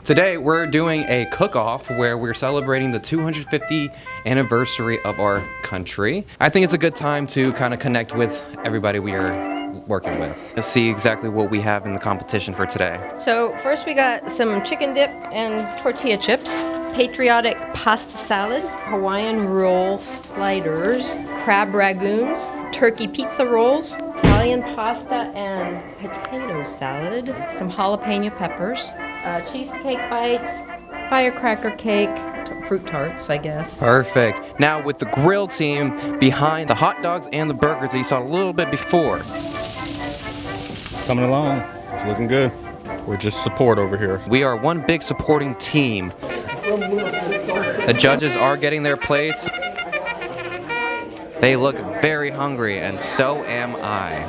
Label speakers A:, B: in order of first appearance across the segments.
A: Today we're doing a cook-off where we're celebrating the 250th anniversary of our country. I think it's a good time to kind of connect with everybody we are working with and see exactly what we have in the competition for today.
B: So first we got some chicken dip and tortilla chips, patriotic pasta salad, Hawaiian roll sliders, crab ragoons, turkey pizza rolls, Italian pasta and potato salad, some jalapeno peppers, cheesecake bites, firecracker cake, fruit tarts, I guess.
A: Perfect. Now with the grill team behind the hot dogs and the burgers that you saw a little bit before.
C: Coming along.
D: It's looking good. We're just support over here.
A: We are one big supporting team. The judges are getting their plates. They look very hungry, and so am I.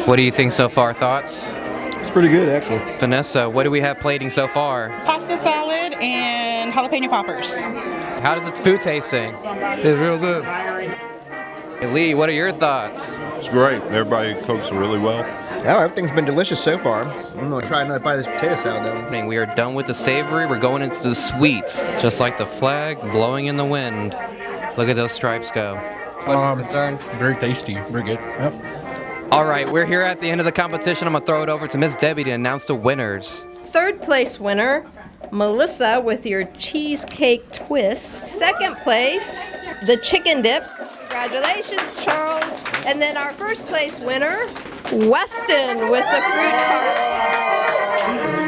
A: What do you think so far? Thoughts?
D: It's pretty good, actually.
A: Vanessa, what do we have plating so far?
E: Pasta salad and jalapeno poppers.
A: How does its food tasting?
D: It's real good.
A: Lee, what are your thoughts?
D: It's great. Everybody cooks really well.
F: Yeah, everything's been delicious so far. I'm gonna try another bite of this potato salad though.
A: We are done with the savory. We're going into the sweets, just like the flag blowing in the wind. Look at those stripes go. Questions, concerns?
C: Very tasty. Very good. Yep.
A: All right, we're here at the end of the competition. I'm gonna throw it over to Miss Debbie to announce the winners.
B: Third place winner, Melissa with your cheesecake twist. Second place, the chicken dip. Congratulations, Charles. And then our first place winner, Weston with the fruit tarts.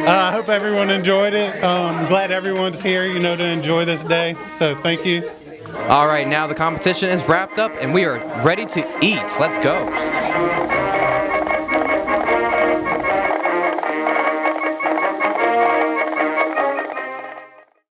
G: I hope everyone enjoyed it. I'm glad everyone's here, to enjoy this day. So thank you.
A: All right, now the competition is wrapped up and we are ready to eat. Let's go.